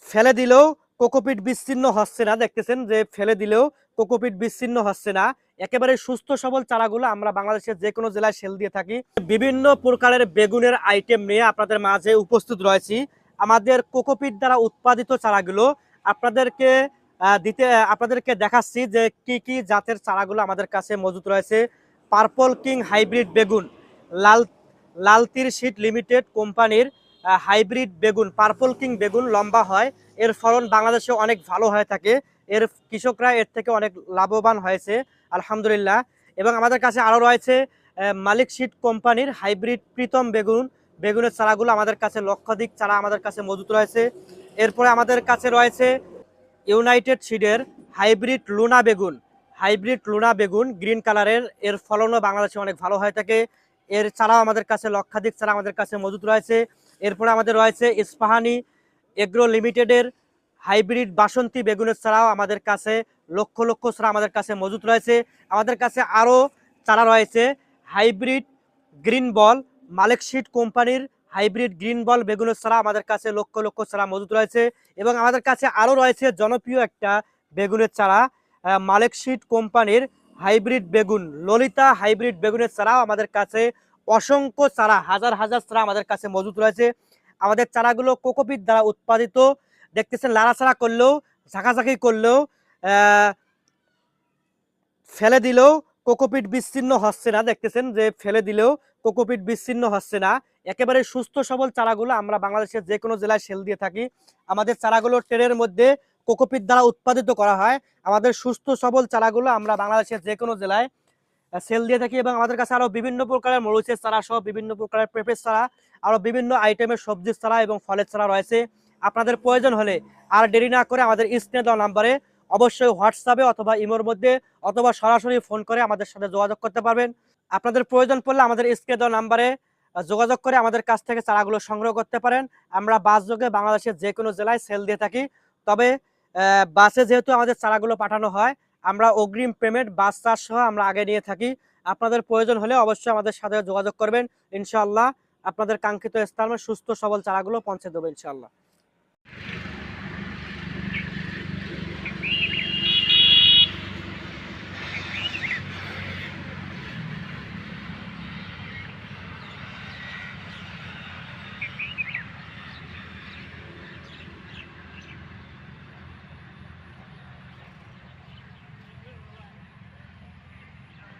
ফেলে দিলেও কোকোপিট বিচ্ছিন্ন হচ্ছে না। দেখতেছেন যে ফেলে দিলেও কোকোপিট বিচ্ছিন্ন হচ্ছে না। একেবারে সুস্থ সবল চারাগুলো আমরা বাংলাদেশের যে কোনো জেলায় সেল দিয়ে থাকি। বিভিন্ন প্রকারের বেগুনের আইটেম নিয়ে আপনাদের মাঝে উপস্থিত রয়েছি। আমাদের কোকোপিট দ্বারা উৎপাদিত চারাগুলো আপনাদেরকে আপনাদেরকে দেখাচ্ছি যে কি কি জাতের চারাগুলো আমাদের কাছে মজুদ রয়েছে। পার্পল কিং হাইব্রিড বেগুন, লাল লালতির শীট লিমিটেড কোম্পানির হাইব্রিড বেগুন, পার্পল কিং বেগুন লম্বা হয়, এর ফলন বাংলাদেশে অনেক ভালো হয়ে থাকে, এর কৃষকরা এর থেকে অনেক লাভবান হয়েছে আলহামদুলিল্লাহ। এবং আমাদের কাছে আরও রয়েছে মালিক শীট কোম্পানির হাইব্রিড প্রীতম বেগুন, বেগুনের চারাগুলো আমাদের কাছে লক্ষাধিক চারা আমাদের কাছে মজুদ রয়েছে। এরপরে আমাদের কাছে রয়েছে ইউনাইটেড সিডের হাইব্রিড লুনা বেগুন, হাইব্রিড লুনা বেগুন গ্রিন কালারের, এর ফলনও বাংলাদেশে অনেক ভালো হয়ে থাকে, এর চারাও আমাদের কাছে লক্ষাধিক চারা আমাদের কাছে মজুদ রয়েছে। এরপরে আমাদের রয়েছে ইস্পাহানি এগ্রো লিমিটেডের হাইব্রিড বাসন্তী বেগুনের চারাও আমাদের কাছে লক্ষ লক্ষ চারা আমাদের কাছে মজুদ রয়েছে। আমাদের কাছে আরও চারা রয়েছে হাইব্রিড গ্রিন বল, মালিক শীট কোম্পানির হাইব্রিড গ্রিন বল বেগুনের চারা আমাদের কাছে লক্ষ লক্ষ চারা মজুদ রয়েছে। এবং আমাদের কাছে আরও রয়েছে জনপ্রিয় একটা বেগুনের চারা, মালিক শীট কোম্পানির হাইব্রিড বেগুন ললিতা হাইব্রিড বেগুনের চারাও আমাদের কাছে অসংখ্য চারা, হাজার হাজার চারা আমাদের কাছে মজুদ রয়েছে। আমাদের চারাগুলো কোকোপিট দ্বারা উৎপাদিত। দেখতেছেন লাড়াচাড়া করলেও, ঝাঁকাঝাঁকি করলেও, ফেলে দিলেও কোকোপিট বিচ্ছিন্ন হচ্ছে না। দেখতেছেন যে ফেলে দিলেও কোকোপিট বিচ্ছিন্ন হচ্ছে না। একেবারে সুস্থ সবল চারাগুলো আমরা বাংলাদেশের যে কোনো জেলায় সেল দিয়ে থাকি। আমাদের চারাগুলো ট্রেনের মধ্যে কোকোপিট দ্বারা উৎপাদিত করা হয়। আমাদের সুস্থ সবল চারাগুলো আমরা বাংলাদেশের যে কোনো জেলায় সেল দিয়ে থাকি। এবং আমাদের কাছে আরও বিভিন্ন প্রকারের মরিচের চারা সহ বিভিন্ন প্রকারের পেঁপের চারা, আরও বিভিন্ন আইটেমের সবজির চারা এবং ফলের চারা রয়েছে। আপনাদের প্রয়োজন হলে আর দেরি না করে আমাদের স্ক্রিনে দেওয়া নাম্বারে অবশ্যই হোয়াটসঅ্যাপে অথবা ইমোর মধ্যে অথবা সরাসরি ফোন করে আমাদের সাথে যোগাযোগ করতে পারবেন। আপনাদের প্রয়োজন পড়লে আমাদের স্ক্রিনে দেওয়া নাম্বারে যোগাযোগ করে আমাদের কাছ থেকে চারাগুলো সংগ্রহ করতে পারেন। আমরা বাস যোগে বাংলাদেশের যে কোনো জেলায় সেল দিয়ে থাকি। তবে বাসে যেহেতু আমাদের চারাগুলো পাঠানো হয়, আমরা অগ্রিম পেমেন্ট বাস চার্জ সহ আমরা আগে নিয়ে থাকি। আপনাদের প্রয়োজন হলে অবশ্যই আমাদের সাথে যোগাযোগ করবেন। ইনশাআল্লাহ আপনাদের কাঙ্ক্ষিত স্থানে সুস্থ সবল চারাগুলো পৌঁছে দেবো ইনশাআল্লাহ।